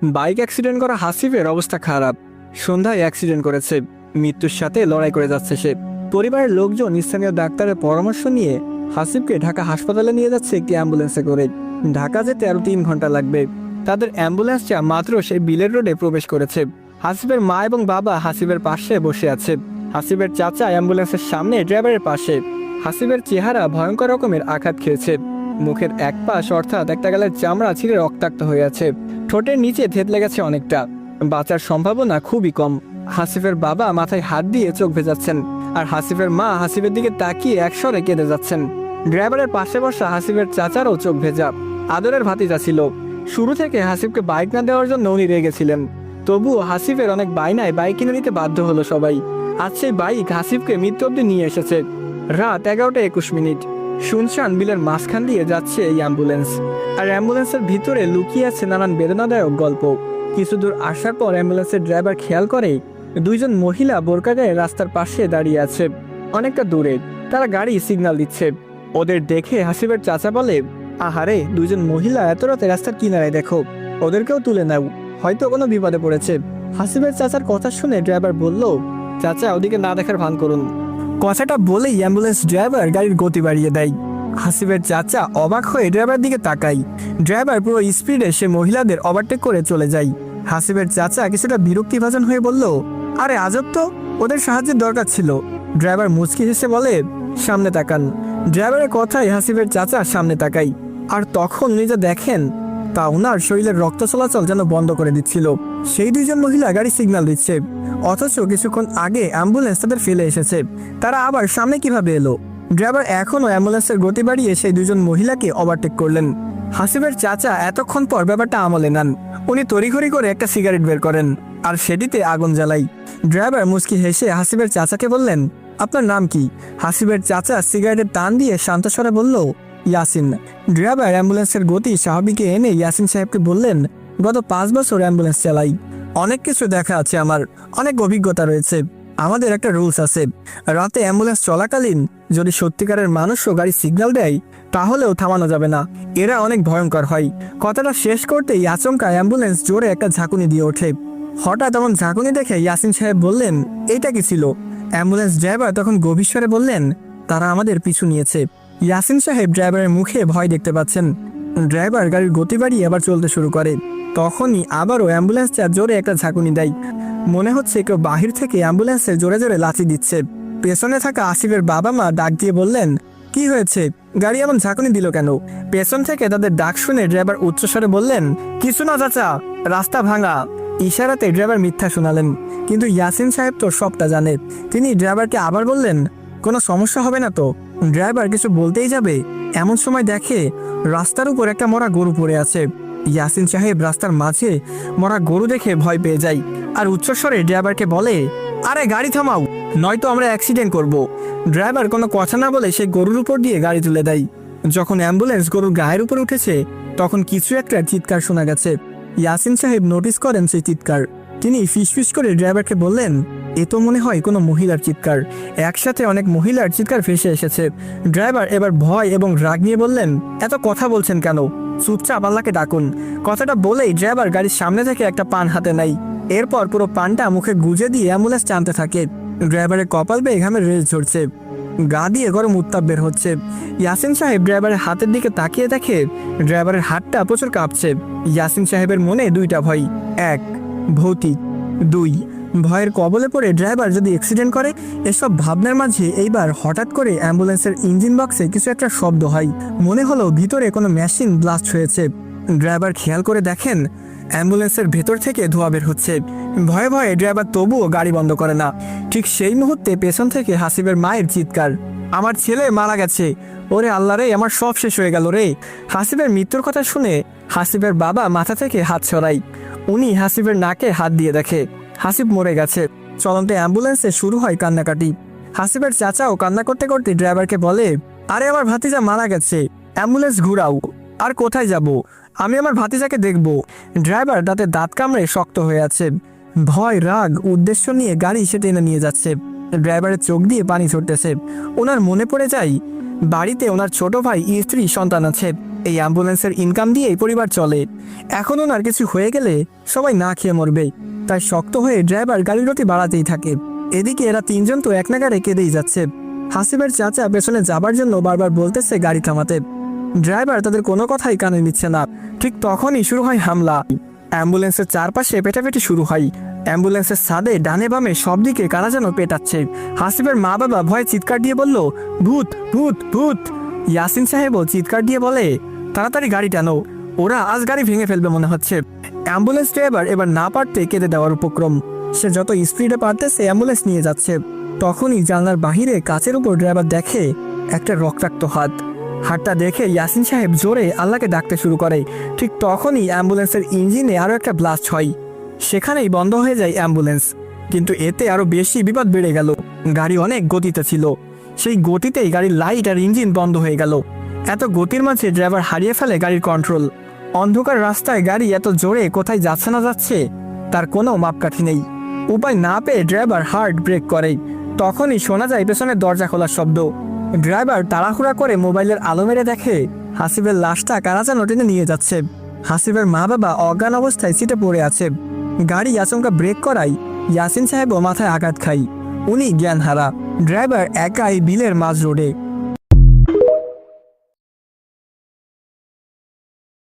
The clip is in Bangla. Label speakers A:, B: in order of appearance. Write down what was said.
A: বাইক অ্যাক্সিডেন্ট করা হাসিফের অবস্থা খারাপ। সন্ধ্যায় অ্যাক্সিডেন্ট করেছে, মৃত্যুর সাথে লড়াই করে যাচ্ছে সে। পরিবারের লোকজন স্থানীয় ডাক্তারের পরামর্শ নিয়ে হাসিফকে ঢাকা হাসপাতালে নিয়ে যাচ্ছে একটি অ্যাম্বুলেন্সে করে। ঢাকা যেতে আরও 3 ঘন্টা লাগবে। তাদের অ্যাম্বুলেন্সটা মাত্র সেই বিলের রোডে প্রবেশ করেছে। হাসিফের মা এবং বাবা হাসিফের পাশে বসে আছে। হাসিফের চাচা অ্যাম্বুলেন্সের সামনে ড্রাইভারের পাশে। হাসিফের চেহারা ভয়ঙ্কর রকমের আঘাত খেয়েছে। মুখের এক পাশ অর্থাৎ একটা গালের চামড়া ছিঁড়ে রক্তাক্ত হয়ে আছে। ঠোঁটের নিচে থেতলে গেছে অনেকটা। বাঁচার সম্ভাবনা খুবই কম। হাসিফের বাবা মাথায় হাত দিয়ে চোখ ভেজাচ্ছেন, আর হাসিফের মা হাসিফের দিকে তাকিয়ে একসরে কেঁদে যাচ্ছেন। ড্রাইভারের পাশে বসা হাসিফের চাচারও চোখ ভেজা। আদরের ভাতিজা ছিল। শুরু থেকে হাসিফকে বাইক না দেওয়ার জন্য উনি রেগেছিলেন। তবুও হাসিফের অনেক বায়নায় বাইক কিনে নিতে বাধ্য হলো সবাই। আজ সেই বাইক হাসিফকে মৃত্যু অব্দি নিয়ে এসেছে। রাত 11:21। শুনশান বিলের মাঝখান দিয়ে যাচ্ছে এই অ্যাম্বুলেন্স। আর অ্যাম্বুলেন্সের ভিতরে লুকিয়ে আছে নানান বেদনাদায়ক গল্প। কিছু দূর আসার পর অ্যাম্বুলেন্সের ড্রাইভার খেয়াল করে 2জন মহিলা বোরকা গায়ে রাস্তার পাশে দাঁড়িয়ে আছে, অনেকটা দূরে। তারা গাড়ি সিগন্যাল দিচ্ছে। ওদের দেখে হাসিফের চাচা বলে, আহারে, 2জন মহিলা এত রাতে রাস্তার কিনারায়, দেখো, ওদেরকেও তুলে নাও, হয়তো কোনো বিপদে পড়েছে। হাসিফের চাচার কথা শুনে ড্রাইভার বলল, চাচা, ওদিকে না দেখার ভান করুন। কথাটা বলেই অ্যাম্বুলেন্স ড্রাইভার গাড়ির গতি বাড়িয়ে দেয়। হাসিফের চাচা অবাক হয়ে ড্রাইভার দিকে তাকায়। ড্রাইভার পুরো স্পিডে সে মহিলাদের ওভারটেক করে চলে যায়। হাসিফের চাচা কিছুটা বিরক্তিভাজন হয়ে বলল, আরে আজব তো, ওদের সাহায্যের দরকার ছিল। ড্রাইভার মুচকি হেসে বলে, সামনে তাকান। ড্রাইভারের কথায় হাসিফের চাচা সামনে তাকাই। আর তখন উনি যা দেখেন তা ওনার শরীরের রক্ত চলাচল যেন বন্ধ করে দিচ্ছিল। সেই 2জন মহিলা গাড়ি সিগন্যাল দিচ্ছে, অথচ কিছুক্ষণ আগে অ্যাম্বুলেন্স তাদের ফেলে এসেছে। তারা আবার সামনে কিভাবে এলো? ড্রাইভার এখনও অ্যাম্বুলেন্সের গতি বাড়িয়ে সেই 2জন মহিলাকে ওভারটেক করলেন। হাসিফের চাচা এতক্ষণ পর ব্যাপারটা আমলে নেন। উনি তড়িঘড়ি করে একটা সিগারেট বের করেন আর সেটিতে আগুন জ্বালাই। ড্রাইভার মুচকি হেসে হাসিফের চাচাকে বললেন, আপনার নাম কি? হাসিফের চাচা সিগারেটের টান দিয়ে শান্ত স্বরে বলল, ইয়াসিন। ড্রাইভার অ্যাম্বুলেন্সের গতি স্বাভাবিকে এনে ইয়াসিন সাহেবকে বললেন, গত 5 বছর অ্যাম্বুলেন্স চালাই, অনেক কিছু দেখা আছে, আমার অনেক অভিজ্ঞতা রয়েছে। আমাদের একটা রুলস আছে, রাতে অ্যাম্বুলেন্স চলাকালীন যদি সত্যিকারের মানুষও গাড়ি সিগন্যাল দেয় তাহলেও থামানো যাবে না, এরা অনেক ভয়ঙ্কর হয়। কথাটা শেষ করতেই আচমকা অ্যাম্বুলেন্স জোরে একটা ঝাঁকুনি দিয়ে ওঠে। হঠাৎ এমন ঝাঁকুনি দেখে ইয়াসিন সাহেব বললেন, এইটা কি ছিল? অ্যাম্বুলেন্স ড্রাইভার তখন গভীর স্বরে বললেন, তারা আমাদের পিছু নিয়েছে। ইয়াসিন সাহেব ড্রাইভারের মুখে ভয় দেখতে পাচ্ছেন। ড্রাইভার গাড়ির গতি বাড়িয়ে আবার চলতে শুরু করে। তখনই আবারও অ্যাম্বুলেন্সটা জোরে একটা ঝাঁকুনি দেয়। মনে হচ্ছে কেউ বাহির থেকে অ্যাম্বুলেন্সে জোরে জোরে লাথি দিচ্ছে। পেছনে থাকা আসিফের বাবা মা ডাক দিয়ে বললেন, কি হয়েছে, গাড়ি এমন ঝাঁকুনি দিল কেন? পেছন থেকে তাদের ডাক শুনে ড্রাইভার উচ্চস্বরে বললেন, কিছু না চাচা, রাস্তা ভাঙা। ইশারাতে ড্রাইভার মিথ্যা শোনালেন, কিন্তু ইয়াসিন সাহেব তো সবটা জানে। তিনি ড্রাইভারকে আবার বললেন, কোনো সমস্যা হবে না তো? ড্রাইভার কিছু বলতেই যাবে এমন সময় দেখে রাস্তার উপর একটা মরা গরু পড়ে আছে। ইয়াসিন সাহেব রাস্তার মাঝে মরা গরু দেখে ভয় পেয়ে যায় আর উচ্চস্বরে ড্রাইভারকে বলে, আরে গাড়ি থামাও, নয়তো আমরা অ্যাক্সিডেন্ট করব। ড্রাইভার কোনো কথা না বলে সেই গরুর উপর দিয়ে গাড়ি তুলে দেয়। যখন অ্যাম্বুলেন্স গরুর গায়ের উপর উঠেছে তখন কিছু একটা চিৎকার শোনা গেছে। ইয়াসিন সাহেব নোটিস করেন সেই চিৎকার। তিনি ফিসফিস করে ড্রাইভারকে বললেন, এ তো মনে হয় কোনো মহিলার চিৎকার। একসাথে অনেক মহিলার চিৎকার ভেসে এসেছে। ড্রাইভার এবার ভয় এবং রাগ নিয়ে বললেন, এত কথা বলছেন কেন? চুপচাপ আল্লাহকে ডাকুন। কথাটা বলেই ড্রাইভার গাড়ির সামনে থেকে একটা পান হাতে নেয়। এরপর পুরো পানটা মুখে গুজে দিয়ে অ্যাম্বুলেন্স টানতে থাকে। ড্রাইভারের কপাল বেয়ে ঘামের রেস ঝরছে, গা দিয়ে গরম উত্তাপ বের হচ্ছে। ইয়াসিন সাহেব ড্রাইভারের হাতের দিকে তাকিয়ে দেখে ড্রাইভারের হাতটা প্রচুর কাঁপছে। ইয়াসিন সাহেবের মনে 2টা ভয়, 1 ভৌতিক, 2 ভয়ের কবলে পড়ে ড্রাইভার যদি অ্যাক্সিডেন্ট করে। এসব ভাবনার মাঝে এইবার হঠাৎ করে অ্যাম্বুলেন্সের ইঞ্জিন বক্সে কিছু একটা শব্দ হয়। মনে হলো ভিতরে কোনো মেশিন ব্লাস্ট হয়েছে। ড্রাইভার খেয়াল করে দেখেন অ্যাম্বুলেন্সের ভেতর থেকে ধোঁয়া বের হচ্ছে। ভয়ে ভয়ে ড্রাইভার তবুও গাড়ি বন্ধ করে না। ঠিক সেই মুহূর্তে পেছন থেকে হাসিবের মায়ের চিৎকার, আমার ছেলে মারা গেছে, ওরে আল্লাহ রে, আমার সব শেষ হয়ে গেল রে। হাসিবের মৃত্যুর কথা শুনে হাসিবের বাবা মাথা থেকে হাত সরাই। উনি হাসিবের নাকে হাত দিয়ে দেখে হাসিব মরে গেছে। চলন্ত অ্যাম্বুলেন্সে শুরু হয় কান্নাকাটি। হাসিবের চাচাও কান্না করতে করতে ড্রাইভারকে বলে, আরে আমার ভাতিজা মারা গেছে, অ্যাম্বুলেন্স ঘুরাও। আর কোথায় যাব? আমি আমার ভাতিজাকে দেখব। ড্রাইভার দাঁতে দাঁত কামড়ে শক্ত হয়ে আছে। ভয়, রাগ, উদ্দেশ্য নিয়ে গাড়ি সে টেনে নিয়ে যাচ্ছে। ড্রাইভারের চোখ দিয়ে পানি ঝরতেছে। ওনার মনে পড়ে যায় বাড়িতে ওনার ছোট ভাই, স্ত্রী, সন্তান আছে। এই অ্যাম্বুলেন্সের ইনকাম দিয়েই পরিবার চলে। এখন ওনার কিছু হয়ে গেলে সবাই না খেয়ে মরবে, তাই শক্ত হয়ে ড্রাইভার গাড়ির গতি বাড়াতেই থাকে। এদিকে এরা তিনজন তো এক নাগাড়ে কেঁদেই যাচ্ছে। হাসিবের চাচা পেছনে যাবার জন্য বারবার বলতেছে গাড়ি থামাতে। ড্রাইভার তাদের কোনো কথাই কানে নিচ্ছে না। ঠিক তখনই শুরু হয় হামলা। অ্যাম্বুলেন্সের চারপাশে পেটাপেটি শুরু হয়। অ্যাম্বুলেন্সের ছাদে ডানে বামে সব দিকে কারা যেন পেটাচ্ছে। হাসিবের মা বাবা ভয়ে চিৎকার দিয়ে বলল, ভূত ভূত ভূত। ইয়াসিন সাহেবও চিৎকার দিয়ে বলে, তাড়াতাড়ি গাড়ি টানো, ওরা আজ গাড়ি ভেঙে ফেলবে মনে হচ্ছে। অ্যাম্বুলেন্স ড্রাইভার এবার না পারতে কেঁদে দেওয়ার উপক্রম। সে যত স্পিডে পারতেছে অ্যাম্বুলেন্স নিয়ে যাচ্ছে। তখনই জানলার বাহিরে কাচের উপর ড্রাইভার দেখে একটা রক্তাক্ত হাত। হাতটা দেখে ইয়াসিন সাহেব জোরে আল্লাহকে ডাকতে শুরু করে। ঠিক তখনই অ্যাম্বুলেন্সের ইঞ্জিনে আরও একটা ব্লাস্ট হয়। সেখানেই বন্ধ হয়ে যায় অ্যাম্বুলেন্স। কিন্তু এতে আরও বেশি বিপদ বেড়ে গেল। গাড়ি অনেক গতিতে ছিল, সেই গতিতেই গাড়ির লাইট আর ইঞ্জিন বন্ধ হয়ে গেল। এত গতির মাঝে ড্রাইভার হারিয়ে ফেলে গাড়ির কন্ট্রোল। অন্ধকার রাস্তায় গাড়ি এত জোরে কোথায় যাচ্ছে না যাচ্ছে তার কোনো মাপকাঠি নেই। উপায় না পেয়ে ড্রাইভার হার্ড ব্রেক করে। তখনই শোনা যায় পেছনের দরজা খোলার শব্দ। ড্রাইভার তাড়াহুড়া করে মোবাইলের আলো মেরে দেখে হাসিবের লাশটা কারা যেন টেনে নিয়ে যাচ্ছে। হাসিবের মা বাবা অজ্ঞান অবস্থায় সিটে পড়ে আছে। গাড়ি আচমকা ব্রেক করায় ইয়াসিন সাহেবও মাথায় আঘাত খায়। উনি জ্ঞান হারা। ড্রাইভার একাই বিলের মাঝ রোডে।